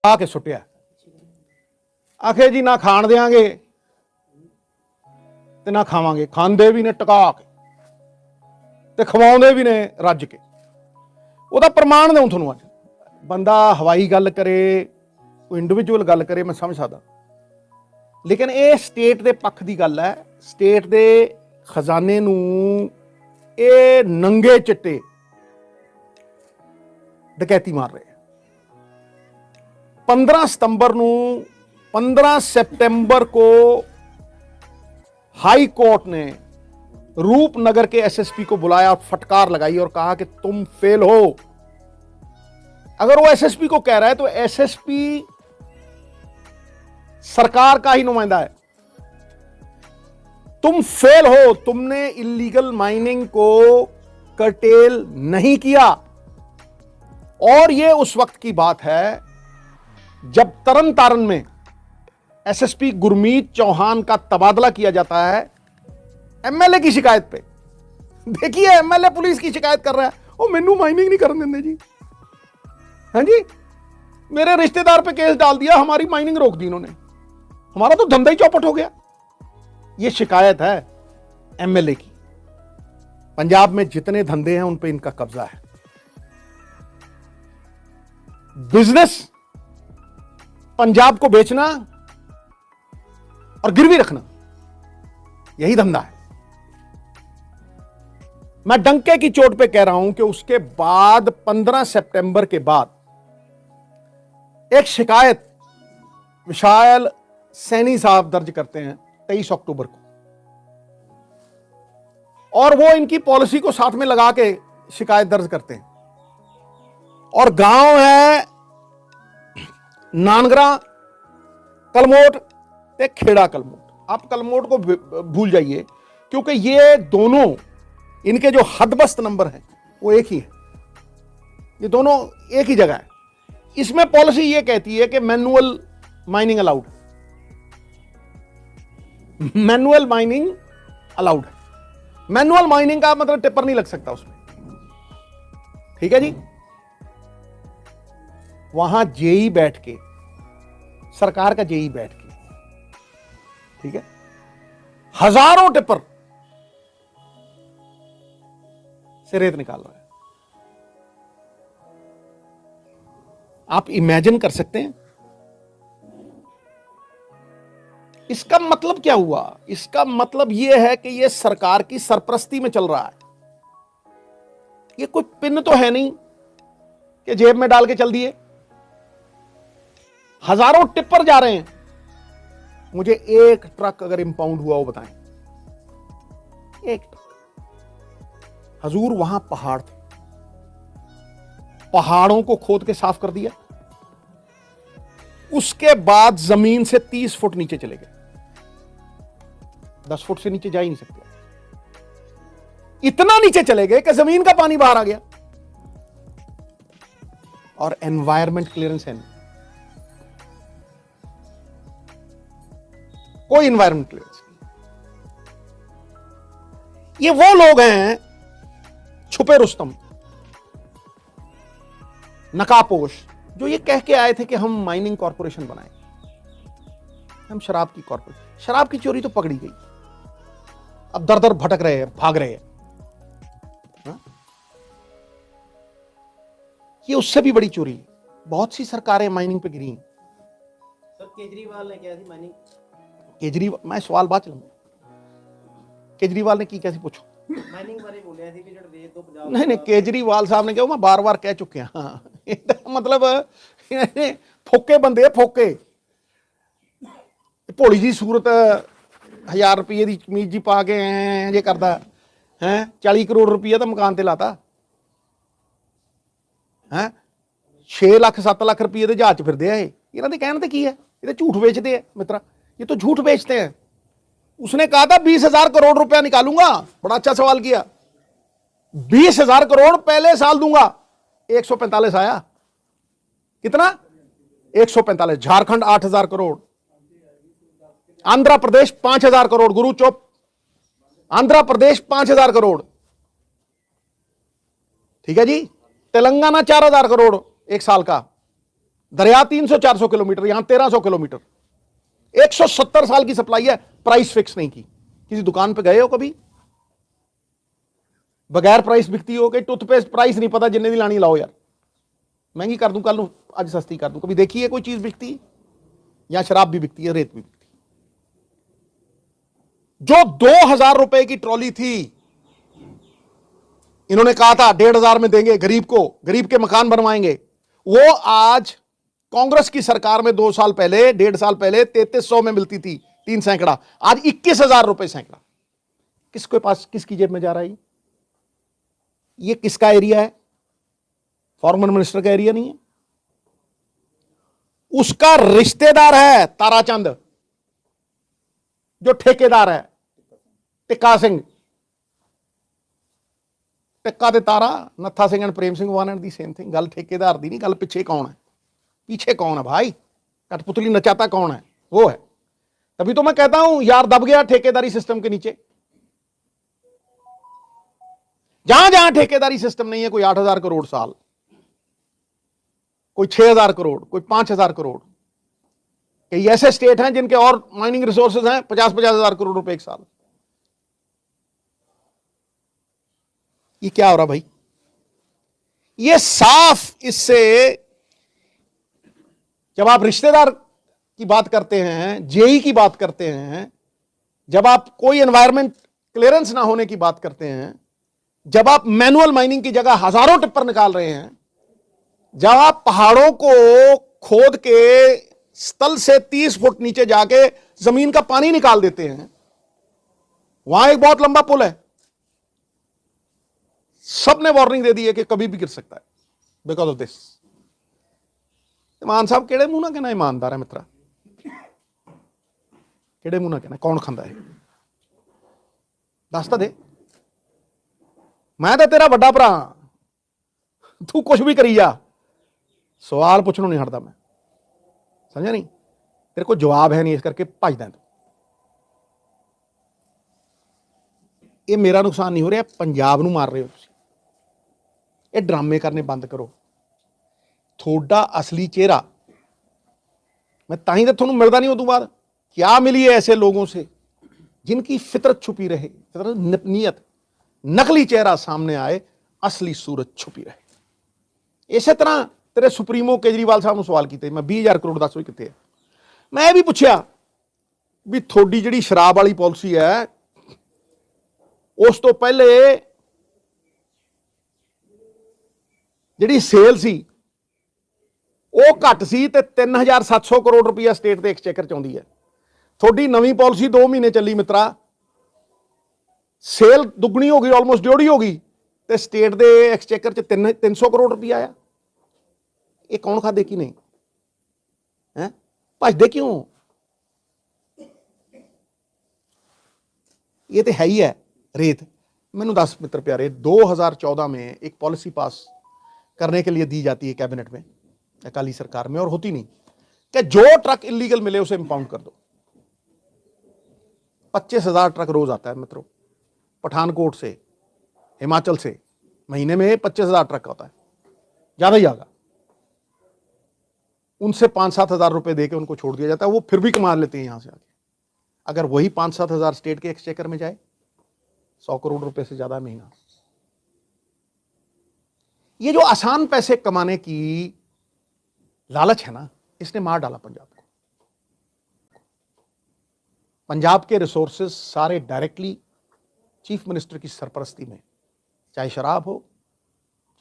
ਆ ਕੇ ਸੁੱਟਿਆ। ਆਖੇ ਜੀ ਨਾ ਖਾਣ ਦੇਾਂਗੇ ਤੇ ਨਾ ਖਾਵਾਂਗੇ। ਖਾਂਦੇ ਵੀ ਨੇ ਟਕਾ ਕੇ ਤੇ ਖਵਾਉਂਦੇ ਵੀ ਨੇ ਰੱਜ ਕੇ। ਉਹਦਾ ਪ੍ਰਮਾਣ ਦਊਂ ਤੁਹਾਨੂੰ। ਅੱਜ ਬੰਦਾ ਹਵਾਈ ਗੱਲ ਕਰੇ, ਕੋਈ ਇੰਡੀਵਿਜੂਅਲ ਗੱਲ ਕਰੇ, ਮੈਂ ਸਮਝ ਸਕਦਾ, ਲੇਕਿਨ ਇਹ ਸਟੇਟ ਦੇ ਪੱਖ ਦੀ ਗੱਲ ਹੈ। ਸਟੇਟ ਦੇ ਖਜ਼ਾਨੇ ਨੂੰ ਇਹ ਨੰਗੇ ਚਿੱਟੇ डकैती मार रहे हैं। 15 सितंबर को हाई कोर्ट ने रूपनगर के एसएसपी को बुलाया और फटकार लगाई और कहा कि तुम फेल हो। अगर वो एसएसपी को कह रहा है तो एसएसपी सरकार का ही नुमाइंदा है। तुम फेल हो, तुमने इलीगल माइनिंग को कर्टेल नहीं किया। और यह उस वक्त की बात है जब तरन तारण में एसएसपी गुरमीत चौहान का तबादला किया जाता है एमएलए की शिकायत पे। देखिए एमएलए पुलिस की शिकायत कर रहा है, ओ मैनू माइनिंग नहीं करने देंगे जी। हाँ जी, मेरे रिश्तेदार पे केस डाल दिया, हमारी माइनिंग रोक दी इन्होंने, हमारा तो धंधा ही चौपट हो गया। यह शिकायत है एमएलए की। पंजाब में जितने धंधे हैं उन पे इनका कब्जा है। बिजनेस पंजाब को बेचना और गिरवी रखना, यही धंधा है। मैं डंके की चोट पे कह रहा हूं कि उसके बाद 15 सितंबर के बाद एक शिकायत विशाल सैनी साहब दर्ज करते हैं 23 अक्टूबर को, और वो इनकी पॉलिसी को साथ में लगा के शिकायत दर्ज करते हैं। और गांव है नानगरा कलमोट ते खेड़ा कलमोट। आप कलमोट को भूल जाइए क्योंकि ये दोनों, इनके जो हदबस्त नंबर हैं वो एक ही है। ये दोनों एक ही जगह है। इसमें पॉलिसी ये कहती है कि manual mining allowed, manual mining allowed है। मैनुअल माइनिंग का मतलब टिप्पर नहीं लग सकता उसमें, ठीक है जी। वहां जेई बैठ के, सरकार का जेई बैठ के, ठीक है, हजारों टिप्पर से रेत निकाल रहा है। आप इमेजिन कर सकते हैं इसका मतलब क्या हुआ? इसका मतलब यह है कि यह सरकार की सरपरस्ती में चल रहा है। यह कोई पिन तो है नहीं कि जेब में डाल के चल दिए। हजारों टिप्पर जा रहे हैं। मुझे एक ट्रक अगर इंपाउंड हुआ वो बताएं, एक ट्रक। हजूर वहां पहाड़ थे, पहाड़ों को खोद के साफ कर दिया, उसके बाद जमीन से 30 फुट नीचे चले गए। 10 फुट से नीचे जा ही नहीं सकते। इतना नीचे चले गए कि जमीन का पानी बाहर आ गया। और एनवायरमेंट क्लियरेंस है नहीं, कोई एनवायरमेंट क्लियरेंस नहीं। ये वो लोग हैं छुपे रुस्तम, नकाबपोश, जो ये कह के आए थे कि हम माइनिंग कॉरपोरेशन बनाएंगे, हम शराब की कॉरपोरेशन। शराब की चोरी तो पकड़ी गई, अब दर दर भटक रहे हैं, भाग रहे हैं। ये उससे भी बड़ी चोरी है। बहुत सी सरकारें माइनिंग पे गिरी हैं। सर केजरीवाल ने क्या थी माइनिंग? केजरीवाल, मैं सवाल बात चलूंगा, केजरीवाल ने की कैसी पूछो? माइनिंग बारे बोले थे कि जड़ दे दो पंजाब। नहीं, केजरीवाल साहब ने कहा, मैं बार बार कह चुके हैं। हाँ, मतलब फोके बंदे, फोके भोली जी सूरत 1000 रुपये की कमीज जी पा के जे करता है 40 करोड़ रुपया तो मकान ते लाता है। 6 लाख 7 लाख रुपये के जहाज फिरते हैं। इन्हों के कहने की है, ये तो झूठ बेचते हैं मित्रा, ये तो झूठ बेचते हैं। उसने कहा था 20,000 करोड़ रुपया निकालूंगा। बड़ा अच्छा सवाल किया। 20,000 करोड़ पहले साल दूंगा। 145 आया। कितना? 145। झारखंड 8,000 करोड़, आंध्र प्रदेश 5,000 करोड़। गुरु चुप। आंध्र प्रदेश 5,000 करोड़, ठीक है जी। तेलंगाना 4,000 करोड़ एक साल का। दरिया 300-400 किलोमीटर, यहां 1300 किलोमीटर, 170 साल की सप्लाई है, प्राइस फिक्स नहीं की। किसी दुकान पे गए हो कभी, बगैर प्राइस बिकती हो? कि टूथपेस्ट प्राइस नहीं पता, जिन्ने दी लानी लाओ यार, महंगी कर दूं कल नूं अज सस्ती कर दूं। कभी देखी है कोई चीज बिकती? या शराब भी बिकती है, रेत भी बिकती है। जो 2000 रुपए की ट्रॉली थी, इन्होंने कहा था 1500 में देंगे गरीब को, गरीब के मकान बनवाएंगे, वो आज कांग्रेस की सरकार में 2 साल पहले, 1.5 साल पहले 3300 में मिलती थी 3 सैकड़ा, आज 21,000 रुपए सैकड़ा। किसके पास, किसकी जेब में जा रहा है ये किसका एरिया है? फॉर्मर मिनिस्टर का एरिया नहीं है। उसका रिश्तेदार है ताराचंद, जो ठेकेदार है, टिक्का सिंह। टिक्का ते Tara, Nattha Singh and Prem Singh one and the same thing. गल ठेकेदार दी नहीं, गल पीछे कौन है, पीछे कौन है भाई, कठपुतली नचाता कौन है, वो है। तभी तो मैं कहता हूं यार, दब गया ठेकेदारी सिस्टम के नीचे। जहां जहां ठेकेदारी सिस्टम नहीं है, कोई 8,000 करोड़ साल, कोई 6,000 करोड़, कोई 5,000 करोड़। कई ऐसे स्टेट हैं जिनके और माइनिंग रिसोर्सेज हैं 50,000 करोड़ रुपए एक साल। ये क्या हो रहा भाई? ये साफ, इससे जब आप रिश्तेदार की बात करते हैं, जेई की बात करते हैं, जब आप कोई एनवायरमेंट क्लियरेंस ना होने की बात करते हैं, जब आप मैनुअल माइनिंग की जगह हजारों टिप्पर निकाल रहे हैं, जब आप पहाड़ों को खोद के स्थल से 30 फुट नीचे जाके जमीन का पानी निकाल देते हैं, वहां एक बहुत लंबा पुल है, सबने वार्निंग दे दी है कि कभी भी गिर सकता है बिकॉज ऑफ दिस। मान साहब केड़े मुंह ना कहना ईमानदार है मित्रा, केड़े मुंह ना कहना, कौन खांदा है दस तो दे। मैं तो तेरा बड़ा भरा, तू कुछ भी करी जा, सवाल पूछनों नहीं हटदा मैं, समझा नहीं? तेरे को जवाब है नहीं, इस करके भजदा तू। ये मेरा नुकसान नहीं हो रहा, पंजाब नूं मार रहे हो तुसीं। ये ड्रामे करने बंद करो। थोड़ा असली चेहरा मैं ताही तो थोड़ा मिलता नहीं, उस बाद क्या मिली है ऐसे लोगों से जिनकी फितरत छुपी रहे, फितरत नीयत, नकली चेहरा सामने आए, असली सूरत छुपी रहे। इस तरह तेरे सुप्रीमो केजरीवाल साहब ने सवाल किए, मैं 20,000 करोड़ दस भी कितने। मैं भी पूछा भी थोड़ी जी शराब वाली पॉलिसी है, उस तो पहले जी सेल सी वो घट सी, 3,700 करोड़ रुपया स्टेट के एक्सचेकर च आउंदी है। थोड़ी नवी पॉलिसी 2 महीने चली मित्रा, सेल दुगनी हो गई, ऑलमोस्ट डेढ़ी हो गई, तो स्टेट के एक्सचेकर च 300 करोड़ रुपया आया। ये कौन खादे की नहीं है, भजदे क्यों? ये तो है ही है रेत। मैनू दस मित्र प्यारे, 2014 में एक पॉलिसी पास करने के लिए दी जाती है कैबिनेट में, अकाली सरकार में, और होती नहीं, कि जो ट्रक इलीगल मिले उसे इंपाउंड कर दो। 25,000 ट्रक रोज आता है मित्रों, पठानकोट से, हिमाचल से, महीने में 25,000 ट्रक होता है, ज्यादा ही ज्यादा। उनसे 5-7 हज़ार रुपए देके उनको छोड़ दिया जाता है, वो फिर भी कमा लेते हैं यहां से आके। अगर वही 5-7 हज़ार स्टेट के एक्सचेकर में जाए, 100 करोड़ रुपए से ज्यादा महीना। ये जो आसान पैसे कमाने की लालच है ना, इसने मार डाला पंजाब को। पंजाब के रिसोर्सेज सारे डायरेक्टली चीफ मिनिस्टर की सरपरस्ती में, चाहे शराब हो,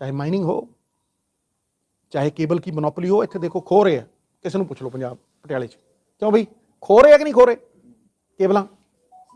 चाहे माइनिंग हो, चाहे केबल की मोनोपोली हो। इतने देखो खो रहे हैं, किसी को पूछ लो पंजाब पटियाले च, क्यों भाई खो रहे हैं कि नहीं खो रहे केबल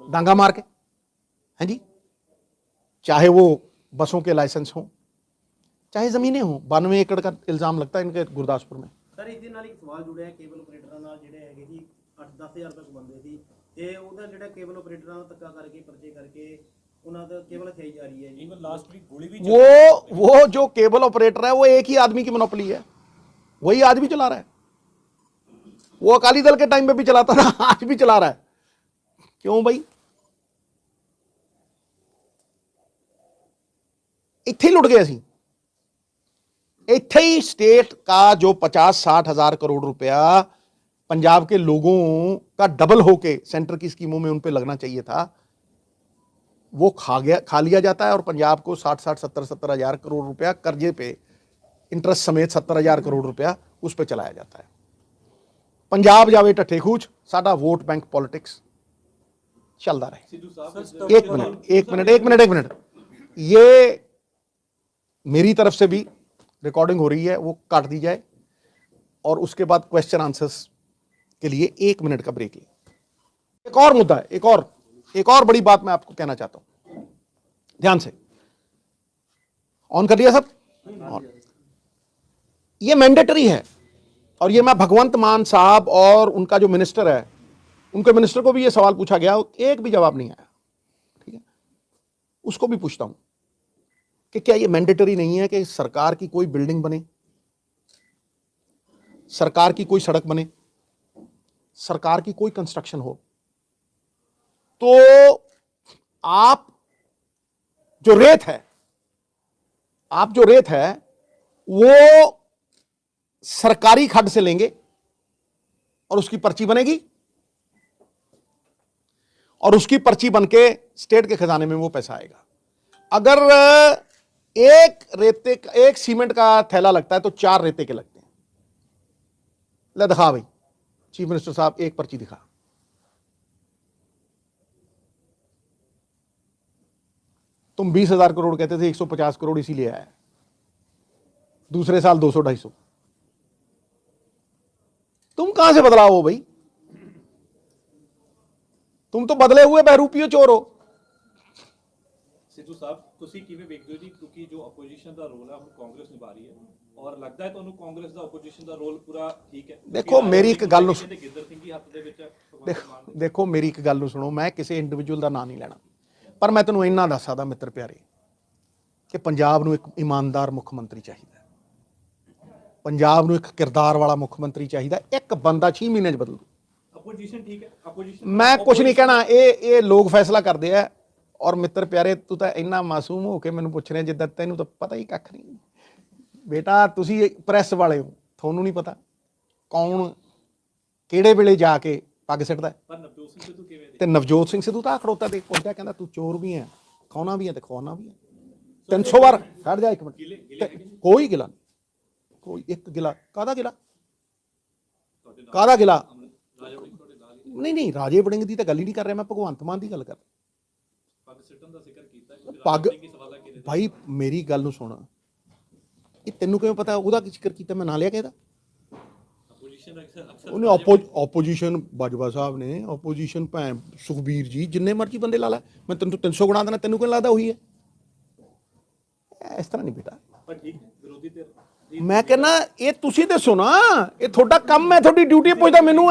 डांगा मार के? हैं जी, चाहे वो बसों के लाइसेंस हो, चाहे जमीनें हो। 92 एकड़ का इल्जाम लगता है इनके गुरदासपुर में। सर इस ਨਾਲ ਇੱਕ ਸਵਾਲ ਜੁੜਿਆ ਕੇਬਲ ਆਪਰੇਟਰਾਂ ਨਾਲ, ਜਿਹੜੇ ਹੈਗੇ ਜੀ 8-10,000 ਤੱਕ ਬੰਦੇ ਸੀ, ਤੇ ਉਹਦਾ ਜਿਹੜਾ ਕੇਬਲ ਆਪਰੇਟਰਾਂ ਨਾਲ ਧੱਕਾ ਕਰਕੇ ਪਰਚੇ ਕਰਕੇ ਉਹਨਾਂ ਦਾ ਕੇਬਲ ਖਾਈ ਜਾ ਰਹੀ ਹੈ ਜੀ। ਇਵਨ ਲਾਸਟ ਵੀਕ ਗੋਲੀ ਵੀ वो जो केबल ऑपरेटर है वो एक ही आदमी की मोनोपोली है, वही आदमी चला रहा है। वो अकाली दल के टाइम पे भी चलाता था, आज भी चला रहा है। क्यों भाई? इत्थे लुट गए ਅਸੀਂ। इत्थे ही स्टेट का जो 50-60 हजार करोड़ रुपया पंजाब के लोगों का डबल होके सेंटर की स्कीमों में उन पे लगना चाहिए था, वो खा लिया जाता है और पंजाब को 60-70 हजार करोड़ रुपया कर्जे पे इंटरेस्ट समेत 70 हजार करोड़ रुपया उस पर चलाया जाता है। पंजाब जावे टट्ठे खूच, साडा वोट बैंक पॉलिटिक्स चलता रहे। एक मिनट, ये मेरी तरफ से भी रिकॉर्डिंग हो रही है, वो काट दी जाए और उसके बाद क्वेश्चन आंसर्स के लिए 1 मिनट का ब्रेक ले। एक और मुद्दा है, एक और बड़ी बात मैं आपको कहना चाहता हूं, ध्यान से। ऑन कर दिया सब? ऑन। ये मैंडेटरी है और ये मैं भगवंत मान साहब और उनका जो मिनिस्टर है, उनके मिनिस्टर को भी ये सवाल पूछा गया, एक भी जवाब नहीं आया। ठीक है, उसको भी पूछता हूं कि क्या ये मैंडेटरी नहीं है कि सरकार की कोई बिल्डिंग बने, सरकार की कोई सड़क बने, सरकार की कोई कंस्ट्रक्शन हो, तो आप जो रेत है वो सरकारी खड्ड से लेंगे और उसकी पर्ची बनेगी और उसकी पर्ची बनके स्टेट के खजाने में वो पैसा आएगा। अगर एक सीमेंट का थैला लगता है तो 4 रेते के लगते हैं। ले दिखा भाई चीफ मिनिस्टर साहब, एक पर्ची दिखा। तुम 20,000 करोड़ कहते थे, 150 करोड़ इसीलिए आया, दूसरे साल 200-250। तुम कहां से बदलाव हो भाई? तुम तो बदले हुए बहरूपियो चोर हो। सिद्धू साहब, ਤੁਸੀਂ ਕਿਵੇਂ ਵੇਖਦੇ ਹੋ ਜੀ, ਕਿਉਂਕਿ ਜੋ ਆਪੋਜੀਸ਼ਨ ਦਾ ਰੋਲ ਹੈ ਹੁਣ ਕਾਂਗਰਸ ਨਿਭਾ ਰਹੀ ਹੈ, ਔਰ ਲੱਗਦਾ ਹੈ ਤੁਹਾਨੂੰ ਕਾਂਗਰਸ ਦਾ ਆਪੋਜੀਸ਼ਨ ਦਾ ਰੋਲ ਪੂਰਾ ਠੀਕ ਹੈ? ਦੇਖੋ ਮੇਰੀ ਇੱਕ ਗੱਲ ਨੂੰ ਗਿੱਦੜ ਸਿੰਘ ਹੀ ਹੱਥ ਦੇ ਵਿੱਚ ਦੇਖੋ ਮੇਰੀ ਇੱਕ ਗੱਲ ਨੂੰ ਸੁਣੋ, ਮੈਂ ਕਿਸੇ ਇੰਡੀਵਿਜੂਅਲ ਦਾ ਨਾਂ ਨਹੀਂ ਲੈਣਾ, ਪਰ ਮੈਂ ਤੈਨੂੰ ਇੰਨਾ ਦੱਸ ਸਕਦਾ ਮਿੱਤਰ ਪਿਆਰੇ ਕਿ ਪੰਜਾਬ ਨੂੰ ਇੱਕ ਇਮਾਨਦਾਰ ਮੁੱਖ ਮੰਤਰੀ ਚਾਹੀਦਾ, ਪੰਜਾਬ ਨੂੰ ਇੱਕ ਕਿਰਦਾਰ ਵਾਲਾ ਮੁੱਖ ਮੰਤਰੀ ਚਾਹੀਦਾ। ਇੱਕ ਬੰਦਾ 6 ਮਹੀਨੇ 'ਚ ਬਦਲ ਦੂ। ਆਪੋਜੀਸ਼ਨ ਠੀਕ ਹੈ, ਆਪੋਜੀਸ਼ਨ ਮੈਂ ਕੁਝ ਨਹੀਂ ਕਹਿਣਾ, ਇਹ ਲੋਕ ਫੈਸਲਾ ਕਰਦੇ ਆ। ਔਰ ਮਿੱਤਰ ਪਿਆਰੇ, ਤੂੰ ਤਾਂ ਇੰਨਾ ਮਾਸੂਮ ਹੋ ਕੇ ਮੈਨੂੰ ਪੁੱਛ ਰਿਹਾ ਜਿੱਦਾਂ ਤੈਨੂੰ ਤਾਂ ਪਤਾ ਹੀ ਕੱਖ ਨਹੀਂ। ਬੇਟਾ ਤੁਸੀਂ ਪ੍ਰੈਸ ਵਾਲੇ ਹੋ, ਤੁਹਾਨੂੰ ਨਹੀਂ ਪਤਾ ਕੌਣ ਕਿਹੜੇ ਵੇਲੇ ਜਾ ਕੇ ਪੱਗ ਸਿੱਟਦਾ। ਪਰ ਨਵਜੋਤ ਸਿੰਘ ਸਿੱਧੂ ਕਿਵੇਂ ਦੇ? ਤੇ ਨਵਜੋਤ ਸਿੰਘ ਸਿੱਧੂ ਤਾਂ ਖੜੋਤਾ ਤੇ ਪੁੱਛਦਾ, ਕਹਿੰਦਾ ਤੂੰ ਚੋਰ ਵੀ ਹੈ, ਖਾਣਾ ਵੀ ਹੈ ਤੇ ਖਵਾਉਣਾ ਵੀ ਹੈ। 300 ਵਾਰ ਖੜ ਜਾ, 1 ਮਿੰਟ, ਕੋਈ ਗਿਲਾ ਨਹੀਂ, ਕੋਈ ਇੱਕ ਗਿਲਾ ਕਾਹਦਾ ਗਿਲਾ, ਕਾਹਦਾ ਗਿਲਾ ਨਹੀਂ, ਰਾਜੇ ਵੜਿੰਗ ਦੀ ਤਾਂ ਗੱਲ ਹੀ ਨਹੀਂ ਕਰ ਰਿਹਾ ਮੈਂ, ਭਗਵੰਤ ਮਾਨ ਦੀ ਗੱਲ ਕਰ ਰਿਹਾ। ਪੱਗ ਸਿੱਟਣ ਦਾ ਜ਼ਿਕਰ ਕੀਤਾ, ਪੱਗ ਭਾਈ ਮੇਰੀ ਗੱਲ ਨੂੰ ਸੁਣ, ਇਹ ਤੈਨੂੰ ਕਿਵੇਂ ਪਤਾ ਉਹਦਾ ਕੀ ਜ਼ਿਕਰ ਕੀਤਾ? ਮੈਂ ਨਾਂ ਲਿਆ ਕਿਹਦਾ? ਉਹਨੇ ਆਪੋਜੀਸ਼ਨ ਬਾਜਵਾ ਸਾਹਿਬ ਨੇ, ਆਪੋਜੀਸ਼ਨ ਭੈਣ ਸੁਖਬੀਰ ਜੀ, ਜਿੰਨੇ ਮਰਜ਼ੀ ਬੰਦੇ ਲਾ ਲੈ, ਮੈਂ ਤੈਨੂੰ 300 ਗੁਣਾ ਦੇਣਾ, ਤੈਨੂੰ ਕਿਉਂ ਲੱਗਦਾ ਉਹੀ ਹੈ? ਇਸ ਤਰ੍ਹਾਂ ਨਹੀਂ ਬੇਟਾ। ਪਰ ਠੀਕ ਵਿਰੋਧੀ ਧਿਰ ਮੈਂ ਕਹਿੰਦਾ ਇਹ ਤੁਸੀਂ ਦੱਸੋ ਨਾ, ਇਹ ਤੁਹਾਡਾ ਕੰਮ ਹੈ, ਤੁਹਾਡੀ ਡਿਊਟੀ ਪੁੱਛਦਾ ਮੈਨੂੰ।